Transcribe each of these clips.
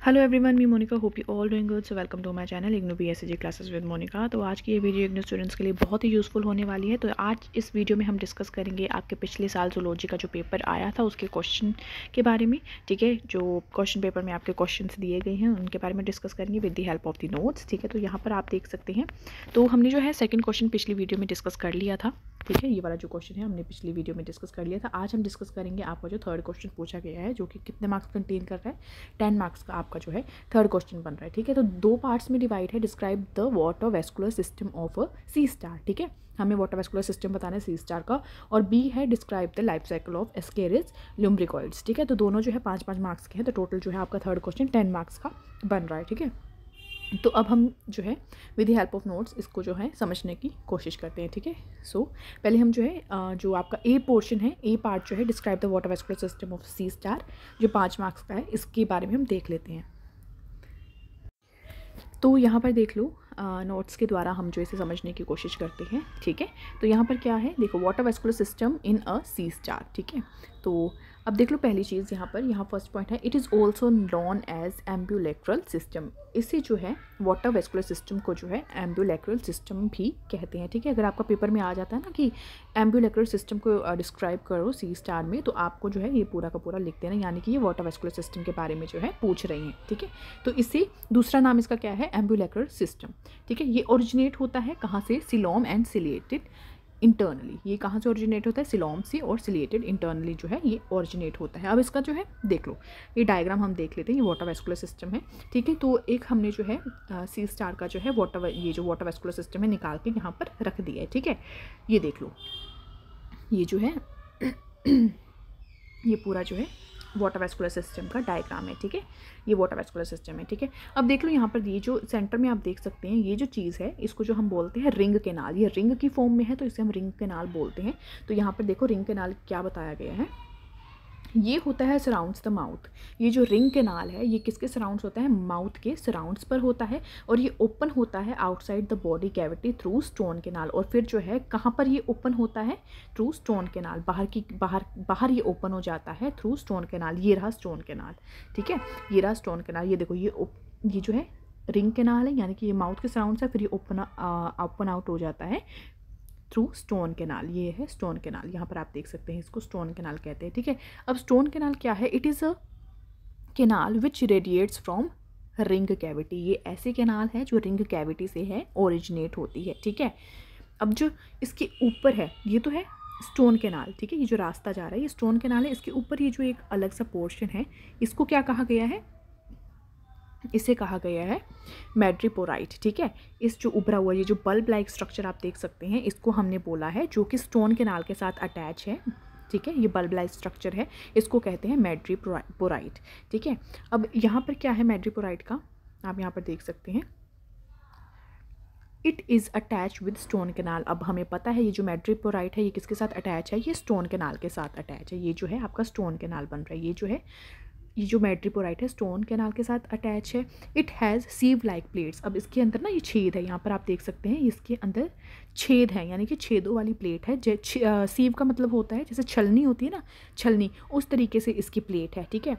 Hello everyone, me Monika. Hope you all doing good. So welcome to my channel IGNOU BSc classes with Monika. तो आज की ये video IGNOU students के लिए बहुत ही यूज़फुल होने वाली है। तो आज इस वीडियो में हम डिस्कस करेंगे आपके पिछले साल जूलॉजी का जो पेपर आया था उसके क्वेश्चन के बारे में। ठीक है, जो क्वेश्चन पेपर में आपके क्वेश्चन दिए गए हैं उनके बारे में डिस्कस करेंगे with the help of the notes. ठीक है, तो यहाँ पर आप देख सकते हैं। तो हमने जो है सेकेंड क्वेश्चन पिछली वीडियो में डिस्कस कर लिया था। ठीक है, ये वाला जो क्वेश्चन है हमने पिछली वीडियो में डिस्कस कर लिया था। आज हम डिस्कस करेंगे आपका जो थर्ड क्वेश्चन पूछा गया है, जो कि कितने मार्क्स कंटेन कर रहा है। 10 मार्क्स का आपका जो है थर्ड क्वेश्चन बन रहा है। ठीक है, तो दो पार्ट्स में डिवाइड है। Describe the water vascular system of a sea star. ठीक है, हमें वाटर वेस्कुलर सिस्टम बताना है सी स्टार का। और बी है describe the life cycle of Ascaris lumbricoides. ठीक है, तो दोनों जो है 5-5 मार्क्स के हैं। तो टोटल जो है आपका थर्ड क्वेश्चन 10 मार्क्स का बन रहा है। ठीक है, तो अब हम जो है with the help of notes इसको जो है समझने की कोशिश करते हैं। ठीक है, सो पहले हम जो है जो आपका ए पोर्शन है, ए पार्ट जो है describe the water vascular system of sea star, जो 5 मार्क्स का है, इसके बारे में हम देख लेते हैं। तो यहाँ पर देख लो, नोट्स के द्वारा हम जो इसे समझने की कोशिश करते हैं। ठीक है, तो यहाँ पर क्या है, देखो water vascular system in a sea star. ठीक है, तो अब देख लो पहली चीज़ यहाँ फर्स्ट पॉइंट है, it is also known as ambulacral system. इसे जो है वाटर वेस्कुलर सिस्टम को जो है एम्ब्यूलेक्रल सिस्टम भी कहते हैं। ठीक है, अगर आपका पेपर में आ जाता है ना कि एम्ब्यूलेक्रल सिस्टम को डिस्क्राइब करो सी स्टार में, तो आपको जो है ये पूरा का पूरा लिख देना, यानी कि ये वाटर वेस्कुलर सिस्टम के बारे में जो है पूछ रही हैं। ठीक है, तो इसे दूसरा नाम इसका क्या है, एम्ब्यूलेक्रल सिस्टम। ठीक है, ये ओरिजिनेट होता है कहाँ से, सिलोम एंड सिलिएटेड इंटरनली। ये कहाँ से ओरिजिनेट होता है, सिलोम से, और सिलिएटेड इंटरनली जो है ये ओरिजिनेट होता है। अब इसका जो है देख लो, ये डायग्राम हम देख लेते हैं। ये वाटर वेस्कुलर सिस्टम है। ठीक है, तो एक हमने जो है सी स्टार का जो है ये जो वाटर वेस्कुलर सिस्टम है निकाल के यहाँ पर रख दिया है। ठीक है, ये देख लो, ये जो है ये पूरा जो है वाटर वेस्कुलर सिस्टम का डायग्राम है। ठीक है, ये वाटर वेस्कुलर सिस्टम है। ठीक है, अब देख लो यहाँ पर ये जो सेंटर में आप देख सकते हैं, ये जो चीज़ है इसको जो हम बोलते हैं रिंग केनाल। ये रिंग की फॉर्म में है तो इसे हम रिंग केनाल बोलते हैं। तो यहाँ पर देखो रिंग केनाल क्या बताया गया है, ये होता है सराउंड्स द माउथ। ये जो रिंग केनाल है ये किसके सराउंड्स होता है, माउथ के सराउंड्स पर होता है। और ये ओपन होता है outside the body cavity through stone canal. और फिर जो है कहाँ पर ये ओपन होता है, थ्रू स्टोन केनाल। बाहर ये ओपन हो जाता है थ्रू स्टोन केनाल। ये रहा स्टोन केनाल। ठीक है, ये रहा स्टोन केनाल। ये देखो ये जो है रिंग केनाल है, यानी कि ये माउथ के सराउंड्स है, फिर ये ओपन आउट हो जाता है थ्रू स्टोन केनाल। ये है स्टोन केनाल, यहाँ पर आप देख सकते हैं, इसको स्टोन केनाल कहते हैं। ठीक है, अब स्टोन केनाल क्या है, it is a canal which radiates from ring cavity. ये ऐसे केनाल है जो रिंग कैविटी से है ओरिजिनेट होती है। ठीक है, अब जो इसके ऊपर है ये तो है स्टोन केनाल। ठीक है, ये जो रास्ता जा रहा है ये स्टोन केनाल है। इसके ऊपर ये जो एक अलग सा पोर्शन है, इसको क्या कहा गया है, इसे कहा गया है मैड्रिपोराइट। ठीक है, इस जो उभरा हुआ ये जो बल्ब लाइक स्ट्रक्चर आप देख सकते हैं, इसको हमने बोला है जो कि स्टोन केनाल के साथ अटैच है। ठीक है, ये बल्ब लाइक स्ट्रक्चर है, इसको कहते हैं मैड्रिपोराइट। ठीक है, अब यहाँ पर क्या है मैड्रिपोराइट का, आप यहाँ पर देख सकते हैं, it is attach with stone canal. अब हमें पता है ये जो मैड्रिपोराइट है ये किसके साथ अटैच है, ये स्टोन केनाल के साथ अटैच है। ये जो है आपका स्टोन केनाल बन रहा है। ये जो मैड्रिपोराइट है स्टोन केनाल के साथ अटैच है। It has sieve like plates. अब इसके अंदर ना ये छेद है, यहाँ पर आप देख सकते हैं इसके अंदर छेद है, यानी कि छेदों वाली प्लेट है। सीव का मतलब होता है जैसे छलनी होती है ना, छलनी, उस तरीके से इसकी प्लेट है। ठीक है,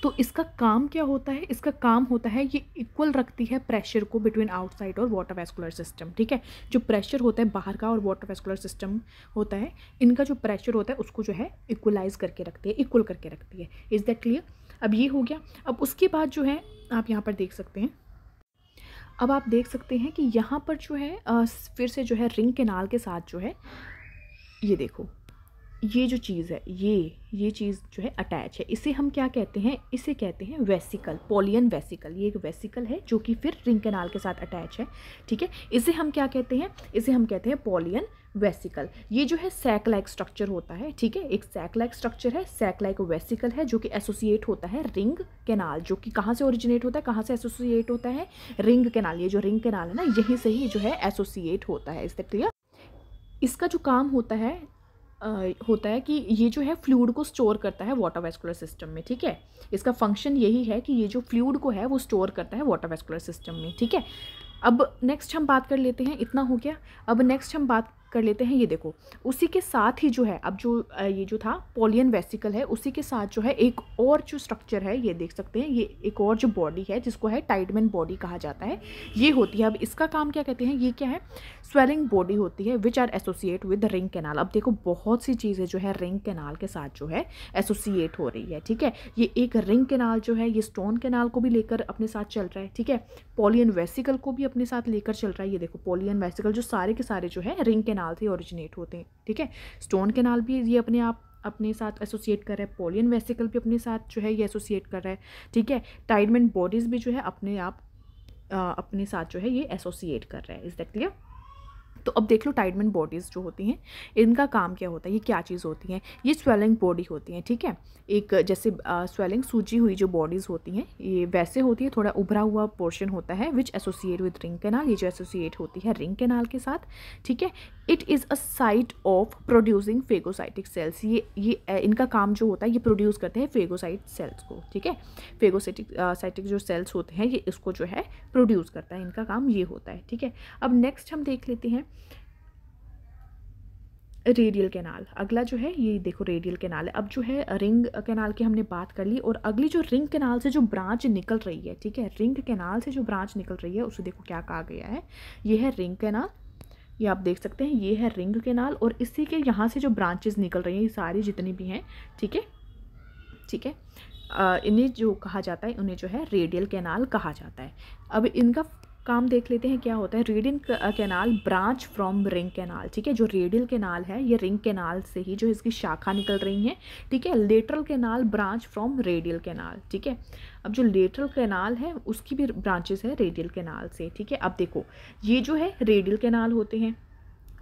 तो इसका काम क्या होता है, इसका काम होता है ये इक्वल रखती है प्रेशर को बिटवीन आउटसाइड और वाटर वेस्कुलर सिस्टम। ठीक है, जो प्रेशर होता है बाहर का और वाटर वेस्कुलर सिस्टम होता है, इनका जो प्रेशर होता है उसको जो है इक्वलाइज करके रखती है, इक्वल करके रखती है। Is that clear. अब ये हो गया। अब उसके बाद जो है आप यहाँ पर देख सकते हैं, अब आप देख सकते हैं कि यहाँ पर जो है फिर से जो है रिंग केनाल के साथ जो है ये देखो ये जो चीज़ है ये चीज़ जो है अटैच है। इसे हम क्या कहते हैं, इसे कहते हैं वेसिकल, पॉलियन वेसिकल। ये एक वेसिकल है जो कि फिर रिंग केनाल के साथ अटैच है। ठीक है, इसे हम क्या कहते हैं, इसे हम कहते हैं पॉलियन वेसिकल। ये जो है सैक लाइक स्ट्रक्चर होता है। ठीक है, एक सैक लाइक स्ट्रक्चर है, सैक लाइक वेसिकल है जो कि एसोसिएट होता है रिंग केनाल, जो कि कहाँ से ओरिजिनेट होता है, कहाँ से एसोसिएट होता है, रिंग केनाल। ये जो रिंग केनाल है ना, यहीं से ही जो है एसोसिएट होता है। इससे क्लियर। इसका जो काम होता है कि ये जो है फ्लूइड को स्टोर करता है वाटर वेस्कुलर सिस्टम में। ठीक है, इसका फंक्शन यही है कि ये जो फ्लूइड को है वो स्टोर करता है वाटर वेस्कुलर सिस्टम में। ठीक है, अब नेक्स्ट हम बात कर लेते हैं, इतना हो गया। अब नेक्स्ट हम बात कर लेते हैं, ये देखो उसी के साथ ही जो है अब जो ये जो था पोलियन वेसिकल है, उसी के साथ जो है एक और जो स्ट्रक्चर है, ये देख सकते हैं, ये एक और जो बॉडी है जिसको है टाइडमैन बॉडी कहा जाता है, ये होती है। अब इसका काम क्या कहते हैं, ये क्या है, स्वेलिंग बॉडी होती है which are associate with ring canal. अब देखो बहुत सी चीज़ें जो है रिंग कैनाल के साथ जो है एसोसिएट हो रही है, ठीक है। ये एक रिंग कैनाल जो है ये स्टोन कैनाल को भी लेकर अपने साथ चल रहा है, ठीक है, पोलियन वेसिकल को भी अपने साथ लेकर चल रहा है। ये देखो पोलियन वेसिकल जो सारे के सारे जो है रिंग कैनाल से ओरिजिनेट होते हैं, ठीक है। स्टोन कैनाल भी ये अपने साथ एसोसिएट कर रहा है, पोलियन वेसिकल भी अपने साथ जो है ये एसोसिएट कर रहा है, ठीक है। टाइडमैन बॉडीज़ भी जो है अपने साथ जो है ये एसोसिएट कर रहा है। Is that clear? तो अब देख लो टाइडमैन बॉडीज़ जो होती हैं इनका काम क्या होता है, ये क्या चीज़ होती हैं, ये स्वेलिंग बॉडी होती हैं, ठीक है। एक जैसे स्वेलिंग सूजी हुई जो बॉडीज़ होती हैं ये वैसे होती है, थोड़ा उभरा हुआ पोर्शन होता है विच एसोसिएट विद रिंग कैनाल, ये जो एसोसिएट होती है रिंग कैनाल के साथ, ठीक है। It is a site of producing phagocytic cells, ये इनका काम जो होता है ये प्रोड्यूस करते हैं फेगोसाइट सेल्स को, ठीक है। फेगोसाइटिक जो सेल्स होते हैं ये इसको जो है प्रोड्यूस करता है, इनका काम ये होता है, ठीक है। अब नेक्स्ट हम देख लेते हैं रेडियल कैनाल। अगला जो है ये देखो रेडियल कैनाल है। अब जो है रिंग कैनाल की हमने बात कर ली, और अगली जो रिंग कैनाल से जो ब्रांच निकल रही है, ठीक है, रिंग कैनाल से जो ब्रांच निकल रही है उसे देखो क्या कहा गया है, ये है रिंग कैनाल, ये आप देख सकते हैं, ये है रिंग कैनाल, और इसी के यहाँ से जो ब्रांचेस निकल रही हैं ये सारी जितनी भी हैं, ठीक है, ठीक है, इन्हें जो कहा जाता है उन्हें जो है रेडियल कैनाल कहा जाता है। अब इनका काम देख लेते हैं क्या होता है। Radial canal branch from ring canal, ठीक है, जो रेडियल कैनाल है ये रिंग कैनाल से ही जो इसकी शाखा निकल रही हैं, ठीक है। Lateral canal branch from radial canal, ठीक है। अब जो लेटरल कैनाल है उसकी भी ब्रांचेस है रेडियल कैनाल से, ठीक है। अब देखो ये जो है रेडियल कैनाल होते हैं,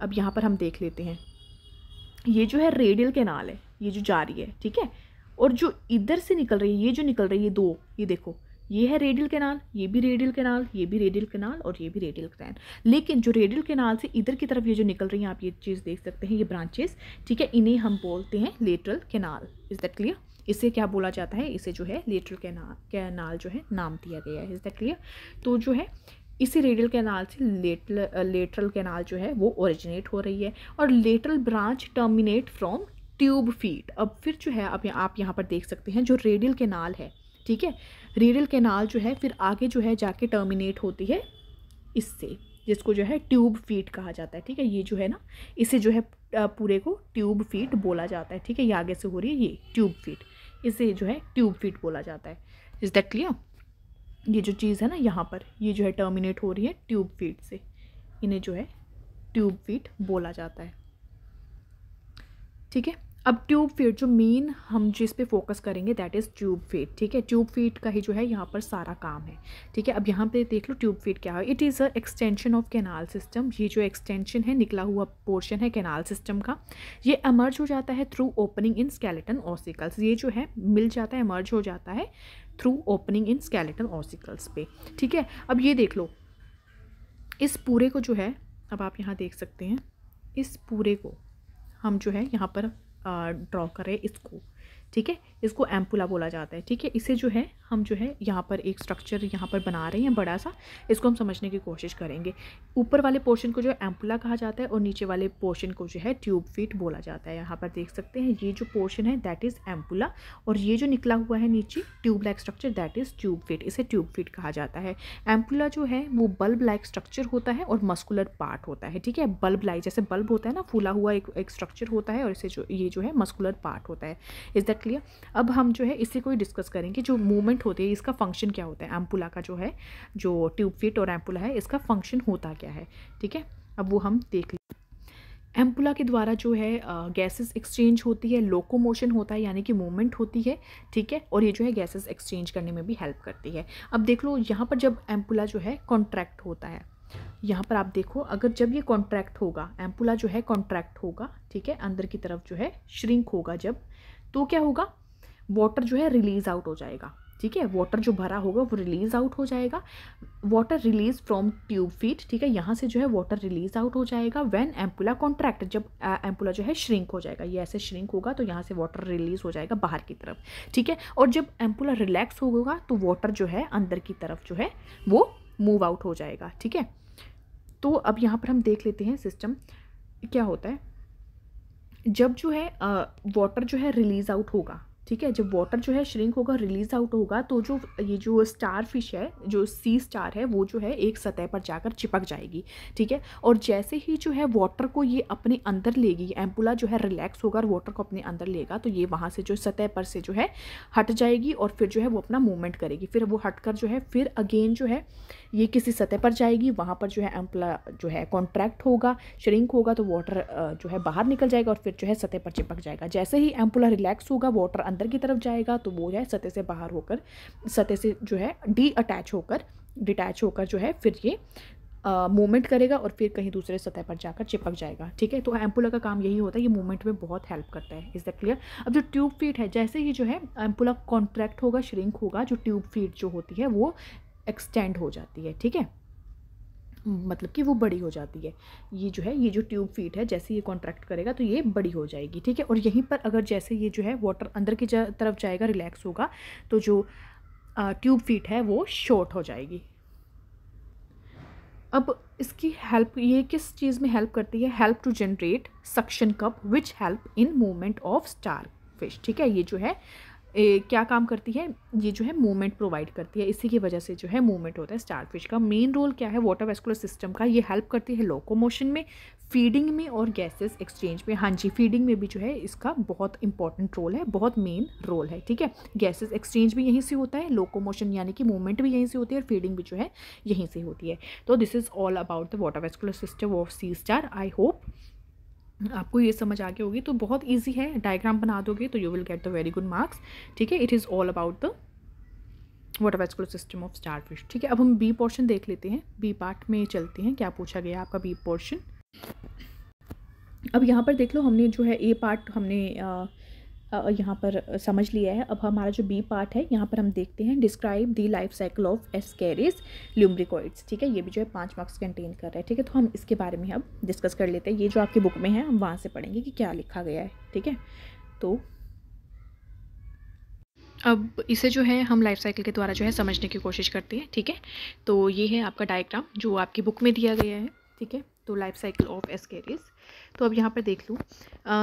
अब यहाँ पर हम देख लेते हैं, ये जो है रेडियल कैनाल है, ये जो जा रही है, ठीक है, और जो इधर से निकल रही है, ये जो निकल रही है दो, ये देखो ये है रेडियल कैनाल, ये भी रेडियल कैनाल, ये भी रेडियल कैनाल, और ये भी रेडियल कैनाल। लेकिन जो रेडियल कैनाल से इधर की तरफ ये जो निकल रही हैं, आप ये चीज़ देख सकते हैं, ये ब्रांचेस, ठीक है, इन्हें हम बोलते हैं lateral canal. Is that clear? इसे क्या बोला जाता है, इसे जो है लेटरल कैनाल जो है नाम दिया गया है। Is that clear? तो जो है इसी रेडियल कैनाल से लेटरल कैनाल जो है वो ओरिजिनेट हो रही है, और lateral branch terminate from tube feet. अब फिर जो है अब आप यहाँ पर देख सकते हैं जो रेडियल कैनाल है, ठीक है, रेडियल कैनाल जो है फिर आगे जो है जाके टर्मिनेट होती है इससे, जिसको जो है ट्यूब फीट कहा जाता है, ठीक है। ये जो है ना इसे जो है पूरे को ट्यूब फीट बोला जाता है, ठीक है। ये आगे से हो रही है ये ट्यूब फीट, इसे जो है ट्यूब फीट बोला जाता है। Is that clear? ये जो चीज़ है ना यहाँ पर ये जो है टर्मिनेट हो रही है ट्यूब फीट से, इन्हें जो है ट्यूब फीट बोला जाता है, ठीक है। अब ट्यूब फीट जो मेन हम जिस पे फोकस करेंगे दैट इज़ ट्यूब फीट, ठीक है। ट्यूब फीट का ही जो है यहाँ पर सारा काम है, ठीक है। अब यहाँ पे देख लो ट्यूब फीट क्या है। It is a extension of canal system, ये जो एक्सटेंशन है निकला हुआ पोर्शन है कैनाल सिस्टम का, ये एमर्ज हो जाता है through opening in skeleton ossicles, ये जो है मिल जाता है, एमर्ज हो जाता है through opening in skeleton ossicles पे, ठीक है। अब ये देख लो इस पूरे को जो है, अब आप यहाँ देख सकते हैं इस पूरे को हम जो है यहाँ पर ड्रॉ करें इसको, ठीक है, इसको एम्पुला बोला जाता है, ठीक है। इसे जो है हम जो है यहाँ पर एक स्ट्रक्चर यहाँ पर बना रहे हैं बड़ा सा, इसको हम समझने की कोशिश करेंगे। ऊपर वाले पोर्शन को जो है एम्पुला कहा जाता है, और नीचे वाले पोर्शन को जो है ट्यूब फीट बोला जाता है। यहाँ पर देख सकते हैं ये जो पोर्शन है दैट इज़ एम्पुला, और ये जो निकला हुआ है नीचे tube like structure that is tube feet, इसे ट्यूब फीट कहा जाता है। एम्पुला जो है वो बल्ब लाइक स्ट्रक्चर होता है और मस्कुलर पार्ट होता है, ठीक है। बल्ब लाइक जैसे बल्ब होता है ना, फूला हुआ एक स्ट्रक्चर होता है, और इसे जो ये जो है मस्कुलर पार्ट होता है। Is that clear? अब हम जो है इसी को ही डिस्कस करेंगे, जो मूवमेंट होती है इसका फंक्शन क्या होता है, एम्पुला का जो है जो ट्यूब फीट और एम्पुला है इसका फंक्शन होता क्या है, ठीक है। अब वो हम देख लें। एम्पुला के द्वारा जो है गैसेस एक्सचेंज होती है, लोकोमोशन होता है यानी कि मूवमेंट होती है, ठीक है, और ये जो है गैसेस एक्सचेंज करने में भी हेल्प करती है। अब देख लो यहाँ पर जब एम्पुला जो है कॉन्ट्रैक्ट होता है, यहाँ पर आप देखो अगर जब ये कॉन्ट्रैक्ट होगा, एम्पुला जो है कॉन्ट्रैक्ट होगा, ठीक है, अंदर की तरफ जो है श्रिंक होगा जब, तो क्या होगा, वाटर जो है रिलीज आउट हो जाएगा, ठीक है। वाटर जो भरा होगा वो रिलीज आउट हो जाएगा, water release from tube feet, ठीक है, यहाँ से जो है वाटर रिलीज आउट हो जाएगा व्हेन एम्पुला कॉन्ट्रैक्ट, जब एम्पुला जो है श्रिंक हो जाएगा, ये ऐसे श्रिंक होगा तो यहाँ से वाटर रिलीज हो जाएगा बाहर की तरफ, ठीक है। और जब एम्पुला रिलैक्स होगा तो वाटर जो है अंदर की तरफ जो है वो मूव आउट हो जाएगा, ठीक है। तो अब यहाँ पर हम देख लेते हैं सिस्टम। क्या होता है, जब जो है वाटर जो है रिलीज़ आउट होगा, ठीक है, जब वाटर जो है श्रिंक होगा, रिलीज आउट होगा, तो जो ये जो स्टार फिश है, जो सी स्टार है, वो जो है एक सतह पर जाकर चिपक जाएगी, ठीक है। और जैसे ही जो है वाटर को ये अपने अंदर लेगी, एम्पुला जो है रिलैक्स होगा और वाटर को अपने अंदर लेगा, तो ये वहाँ से जो सतह पर से जो है हट जाएगी और फिर जो है वो अपना मूवमेंट करेगी। फिर वो हटकर जो है फिर अगेन जो है ये किसी सतह पर जाएगी, वहाँ पर जो है एम्पुला जो है कॉन्ट्रैक्ट होगा, श्रिंक होगा, तो वाटर जो है बाहर निकल जाएगा और फिर जो है सतह पर चिपक जाएगा। जैसे ही एम्पुला रिलैक्स होगा, वाटर अंदर की तरफ जाएगा, तो वो है सतह से बाहर होकर, सतह से जो है डिटैच होकर जो है फिर ये मूवमेंट करेगा और फिर कहीं दूसरे सतह पर जाकर चिपक जाएगा, ठीक है। तो एम्पुला का काम यही होता है, ये मूवमेंट में बहुत हेल्प करता है। Is that clear? अब जो ट्यूब फीट है, जैसे ही जो है एम्पुला कॉन्ट्रैक्ट होगा, श्रिंक होगा, जो ट्यूब फीट जो होती है वो एक्सटेंड हो जाती है, ठीक है, मतलब कि वो बड़ी हो जाती है। ये जो है, ये जो ट्यूब फीट है, जैसे ये कॉन्ट्रैक्ट करेगा तो ये बड़ी हो जाएगी, ठीक है। और यहीं पर अगर जैसे ये जो है वाटर अंदर की तरफ जाएगा, रिलैक्स होगा, तो जो ट्यूब फीट है वो शॉर्ट हो जाएगी। अब इसकी हेल्प, ये किस चीज़ में हेल्प करती है? Help to generate suction cup which help in movement of starfish, ठीक है। ये जो है क्या काम करती है? ये जो है मूवमेंट प्रोवाइड करती है, इसी की वजह से जो है मूवमेंट होता है स्टारफिश का। मेन रोल क्या है वाटर वेस्कुलर सिस्टम का? ये हेल्प करती है लोकोमोशन में, फीडिंग में और गैसेस एक्सचेंज में। हाँ जी, फीडिंग में भी जो है इसका बहुत इंपॉर्टेंट रोल है, बहुत मेन रोल है, ठीक है। गैसेस एक्सचेंज भी यहीं से होता है, लोकोमोशन यानी कि मूवमेंट भी यहीं से होती है, और फीडिंग भी जो है यहीं से होती है। तो this is all about the water vascular system of sea star. I hope आपको ये समझ आ गई होगी। तो बहुत इजी है, डायग्राम बना दोगे तो you will get the very good marks, ठीक है। It is all about the water vascular system of starfish, ठीक है। अब हम बी पोर्शन देख लेते हैं, बी पार्ट में चलते हैं, क्या पूछा गया आपका बी पोर्शन। अब यहाँ पर देख लो, हमने जो है ए पार्ट हमने यहाँ पर समझ लिया है। अब हमारा जो बी पार्ट है, यहाँ पर हम देखते हैं describe the life cycle of Ascaris lumbricoides, ठीक है। ये भी जो है 5 मार्क्स कंटेन कर रहा है, ठीक है। तो हम इसके बारे में अब डिस्कस कर लेते हैं। ये जो आपकी बुक में है, हम वहाँ से पढ़ेंगे कि क्या लिखा गया है, ठीक है। तो अब इसे जो है हम लाइफ साइकिल के द्वारा जो है समझने की कोशिश करते हैं, ठीक है। तो ये है आपका डायग्राम जो आपकी बुक में दिया गया है, ठीक है। तो लाइफ साइकिल ऑफ एस्केरिस, तो अब यहाँ पर देख लूँ,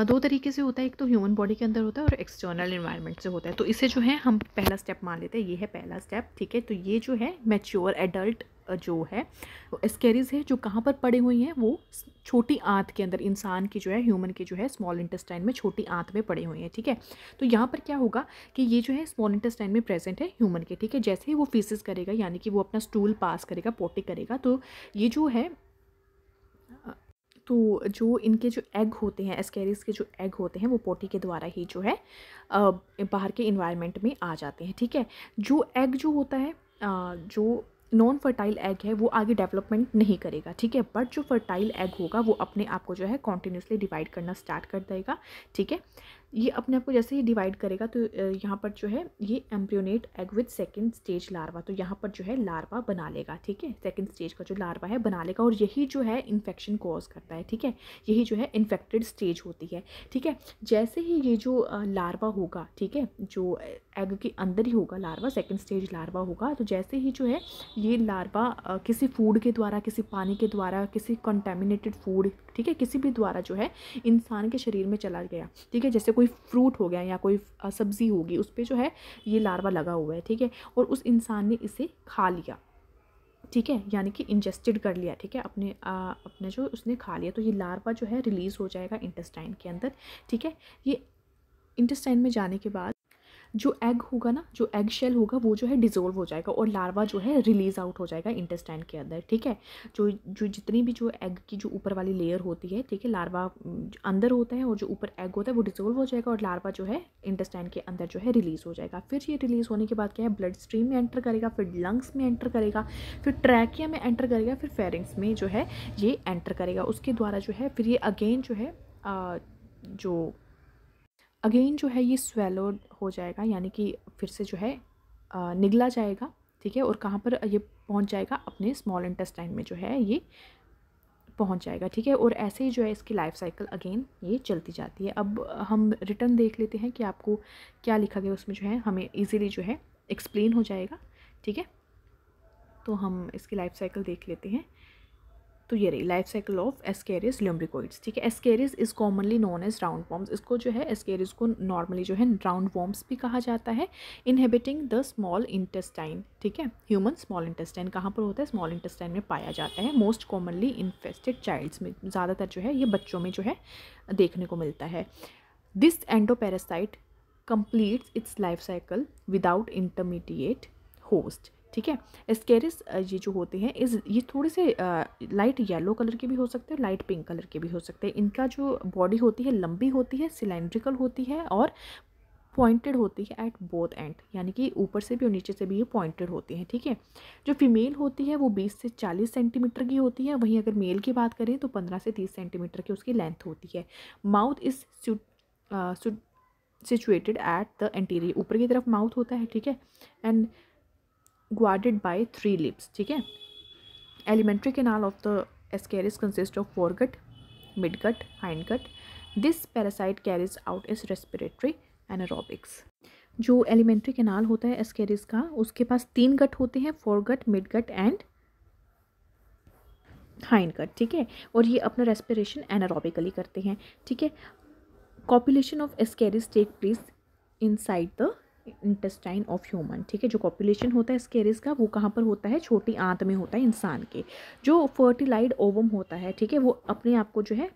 2 तरीके से होता है, एक तो ह्यूमन बॉडी के अंदर होता है और एक्सटर्नल इन्वायरमेंट से होता है। तो इसे जो है हम पहला स्टेप मान लेते हैं, ये है पहला स्टेप, ठीक है। तो ये जो है मैच्योर एडल्ट जो है एस्केरिस है, जो कहाँ पर पड़े हुई हैं, वो छोटी आंत के अंदर, इंसान की जो है, ह्यूमन की जो है स्मॉल इंटेस्टाइन में छोटी आंत में पड़े हुए हैं, ठीक है। तो यहाँ पर क्या होगा कि ये जो है स्मॉल इंटेस्टाइन में प्रेजेंट है ह्यूमन के, ठीक है। जैसे ही वो फीसिस करेगा, यानी कि वो अपना स्टूल पास करेगा, पोटी करेगा, तो ये जो है, तो जो इनके जो एग होते हैं, एस्केरिस के जो एग होते हैं, वो पोटी के द्वारा ही जो है बाहर के इन्वायरमेंट में आ जाते हैं, ठीक है। जो एग जो होता है, जो नॉन फर्टाइल एग है, वो आगे डेवलपमेंट नहीं करेगा, ठीक है। बट जो फर्टाइल एग होगा, वो अपने आप को जो है कॉन्टिन्यूसली डिवाइड करना स्टार्ट कर देगा, ठीक है। ये अपने आप को जैसे ही डिवाइड करेगा, तो यहाँ पर जो है ये embryonated egg with second stage larva, तो यहाँ पर जो है लार्वा बना लेगा, ठीक है। सेकंड स्टेज का जो लार्वा है बना लेगा, और यही जो है इन्फेक्शन कॉज करता है, ठीक है। यही जो है इन्फेक्टेड स्टेज होती है, ठीक है। जैसे ही ये जो लार्वा होगा, ठीक है, जो एग के अंदर ही होगा लार्वा, सेकंड स्टेज लार्वा होगा, तो जैसे ही जो है ये लार्वा किसी फूड के द्वारा, किसी पानी के द्वारा, किसी कंटेमिनेटेड फूड, ठीक है, किसी भी द्वारा जो है इंसान के शरीर में चला गया, ठीक है। जैसे कोई फ्रूट हो गया या कोई सब्जी होगी, उस पर जो है ये लार्वा लगा हुआ है, ठीक है, और उस इंसान ने इसे खा लिया, ठीक है, यानी कि इंजेस्टेड कर लिया, ठीक है, अपने जो उसने खा लिया, तो ये लार्वा जो है रिलीज़ हो जाएगा इंटेस्टाइन के अंदर, ठीक है। ये इंटेस्टाइन में जाने के बाद जो एग होगा ना, जो एग शेल होगा, वो जो है डिज़ोल्व हो जाएगा और लार्वा जो है रिलीज़ आउट हो जाएगा इंटेस्टाइन के अंदर, ठीक है। जो जो जितनी भी जो एग की जो ऊपर वाली लेयर होती है, ठीक है, लार्वा अंदर होता है और जो ऊपर एग होता है वो डिज़ोल्व हो जाएगा और लार्वा जो है इंटेस्टाइन के अंदर जो है रिलीज़ हो जाएगा। फिर ये रिलीज़ होने के बाद क्या है, ब्लड स्ट्रीम में एंटर करेगा, फिर लंग्स में एंटर करेगा, फिर ट्रैकिया में एंटर करेगा, फिर फेरिंग्स में जो है ये एंटर करेगा। उसके द्वारा जो है फिर ये अगेन जो है जो है ये स्वेलोड हो जाएगा, यानी कि फिर से जो है निगला जाएगा, ठीक है। और कहाँ पर ये पहुँच जाएगा, अपने स्मॉल इंटेस्टाइन में जो है ये पहुँच जाएगा, ठीक है। और ऐसे ही जो है इसकी लाइफ साइकिल अगेन ये चलती जाती है। अब हम रिटर्न देख लेते हैं कि आपको क्या लिखा गया उसमें, जो है हमें ईजीली जो है एक्सप्लेन हो जाएगा, ठीक है। तो हम इसकी लाइफ साइकिल देख लेते हैं। तो ये रही life cycle of Ascaris lumbricoides, ठीक है। Ascaris is commonly known as round worms, इसको जो है एस्केरिस को नॉर्मली जो है राउंड वॉर्म्स भी कहा जाता है। इनहेबिटिंग द स्मॉल इंटेस्टाइन, ठीक है। ह्यूमन स्मॉल इंटेस्टाइन कहाँ पर होता है, स्मॉल इंटेस्टाइन में पाया जाता है। मोस्ट कॉमनली इन्फेस्टेड चाइल्ड्स में, ज़्यादातर जो है ये बच्चों में जो है देखने को मिलता है। This endoparasite completes it's life cycle without intermediate host, ठीक है। एस्केरिस ये जो होते हैं ये थोड़े से लाइट येलो कलर के भी हो सकते हैं, लाइट पिंक कलर के भी हो सकते हैं। इनका जो बॉडी होती है लंबी होती है, सिलेंड्रिकल होती है और पॉइंटेड होती है एट बोथ एंड, यानी कि ऊपर से भी और नीचे से भी ये पॉइंटेड होती हैं, ठीक है। जो फीमेल होती है वो 20 से 40 सेंटीमीटर की होती है, वहीं अगर मेल की बात करें तो 15 से 30 सेंटीमीटर की उसकी लेंथ होती है। Mouth is situated at the anterior, ऊपर की तरफ माउथ होता है, ठीक है। एंड guarded by 3 lips, ठीक है। Alimentary canal of the Ascaris consists of foregut, midgut, hindgut. This parasite carries out its respiratory anaerobics. जो एलिमेंट्री कैनाल होता है एस्केरिस का, उसके पास 3 गट होते हैं, फोरगट, मिडगट एंड हाइंडगट, ठीक है। और ये अपना रेस्पिरेशन एनारोबिकली करते हैं, ठीक है। Copulation of Ascaris take place inside the intestine of human, ठीक है। जो कॉपुलेशन होता है स्केरिस का वो कहाँ पर होता है, छोटी आंत में होता है इंसान के। जो फर्टिलाइड ओवम होता है, ठीक है, वो अपने आप को जो है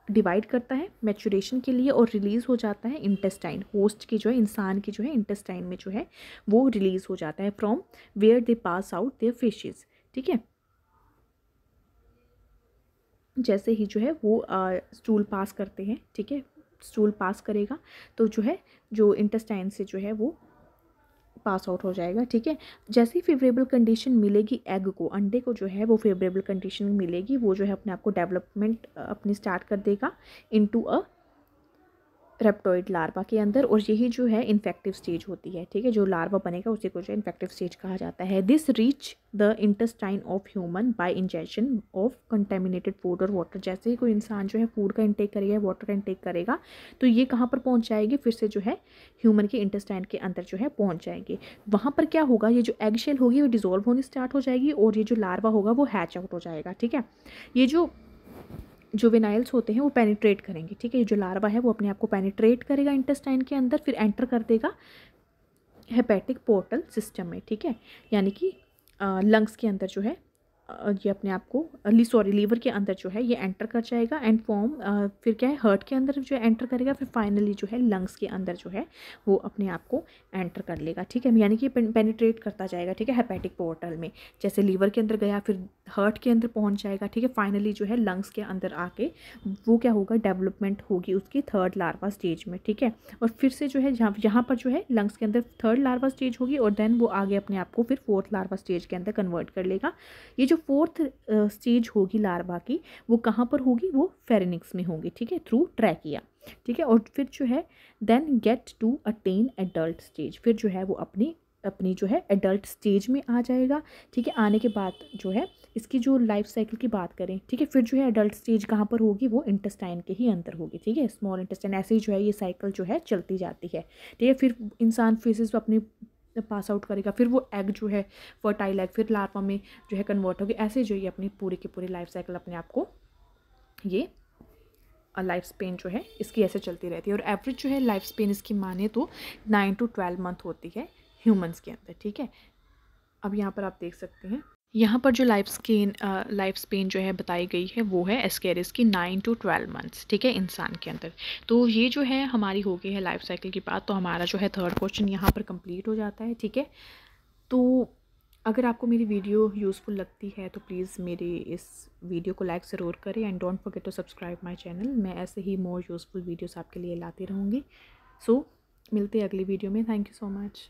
डिवाइड करता है मैचुरेशन के लिए और रिलीज़ हो जाता है इंटेस्टाइन, होस्ट की जो है इंसान की जो है इंटेस्टाइन में जो है वो रिलीज़ हो जाता है from where they pass out their faeces, ठीक है। जैसे ही जो है वो स्टूल पास करते हैं, ठीक है, स्टूल पास करेगा तो जो है जो इंटेस्टाइन से जो है वो पास आउट हो जाएगा, ठीक है। जैसे ही फेवरेबल कंडीशन मिलेगी एग को, अंडे को जो है वो फेवरेबल कंडीशन मिलेगी, वो जो है अपने आप को डेवलपमेंट अपनी स्टार्ट कर देगा इनटू अ रेप्टोइड लार्वा के अंदर, और यही जो है इन्फेक्टिव स्टेज होती है, ठीक है। जो लार्वा बनेगा उसी को जो है इन्फेक्टिव स्टेज कहा जाता है। This reach the intestine of human bye injection of contaminated food और वाटर, जैसे ही कोई इंसान जो है फूड का इंटेक करेगा, वाटर का इंटेक करेगा, तो ये कहाँ पर पहुँच जाएगी, फिर से जो है ह्यूमन के इंटेस्टाइन के अंदर जो है पहुँच जाएंगे। वहाँ पर क्या होगा, ये जो एग शेल होगी वो डिजोल्व होनी स्टार्ट हो जाएगी और ये जो लार्वा होगा वो हैच आउट हो जाएगा, ठीक है। ये जो जुवेनाइल्स होते हैं वो पेनिट्रेट करेंगे, ठीक है। ये जो लार्वा है वो अपने आप को पेनिट्रेट करेगा इंटेस्टाइन के अंदर, फिर एंटर कर देगा हेपेटिक पोर्टल सिस्टम में, ठीक है। यानी कि लंग्स के अंदर जो है ये अपने आप को लीवर के अंदर जो है ये एंटर कर जाएगा एंड फॉर्म फिर क्या है हार्ट के अंदर जो है एंटर करेगा, फिर फाइनली जो है लंग्स के अंदर जो है वो अपने आप को एंटर कर लेगा, ठीक है। यानी कि पेनिट्रेट करता जाएगा, ठीक है, हेपेटिक पोर्टल में। जैसे लीवर के अंदर गया फिर हार्ट के अंदर पहुंच जाएगा, ठीक है। फाइनली जो है लंग्स के अंदर आके वो क्या होगा, डेवलपमेंट होगी उसकी थर्ड लार्वा स्टेज में, ठीक है। और फिर से जो है यहाँ पर जो है लंग्स के अंदर थर्ड लार्वा स्टेज होगी और देन वो आगे अपने आप को फिर फोर्थ लार्वा स्टेज के अंदर कन्वर्ट कर लेगा। ये जो फोर्थ स्टेज होगी लार्वा की वो कहाँ पर होगी, वो फेरिनिक्स में होगी, ठीक है, थ्रू ट्रैकिया, ठीक है। और फिर जो है then get to attain adult stage, फिर जो है वो अपनी जो है एडल्ट स्टेज में आ जाएगा, ठीक है। आने के बाद जो है इसकी जो लाइफ साइकिल की बात करें, ठीक है, फिर जो है एडल्ट स्टेज कहाँ पर होगी, वो इंटेस्टाइन के ही अंदर होगी, ठीक है, स्मॉल इंटेस्टाइन। ऐसे ही जो है ये साइकिल जो है चलती जाती है, ठीक है। फिर इंसान फेसेस अपनी पास आउट करेगा, फिर वो एग जो है फर्टाइल एग फिर लार्वा में जो है कन्वर्ट होगी। ऐसे जो ये अपनी पूरी की पूरी लाइफ साइकिल अपने आप को ये लाइफ स्पेन जो है इसकी ऐसे चलती रहती है। और एवरेज जो है लाइफ स्पेन इसकी माने तो 9 to 12 मंथ होती है ह्यूमंस के अंदर, ठीक है। अब यहाँ पर आप देख सकते हैं यहाँ पर जो लाइफ स्पेन जो है बताई गई है वो है एस्केरिस की 9 to 12 मंथ्स, ठीक है, इंसान के अंदर। तो ये जो है हमारी हो गई है लाइफ साइकिल की बात, तो हमारा जो है थर्ड क्वेश्चन यहाँ पर कंप्लीट हो जाता है, ठीक है। तो अगर आपको मेरी वीडियो यूज़फुल लगती है तो प्लीज़ मेरी इस वीडियो को लाइक ज़रूर करें and don't forget to subscribe my channel. मैं ऐसे ही मोर यूज़फुल वीडियोस आपके लिए लाती रहूँगी। सो मिलते हैं अगली वीडियो में। Thank you so much.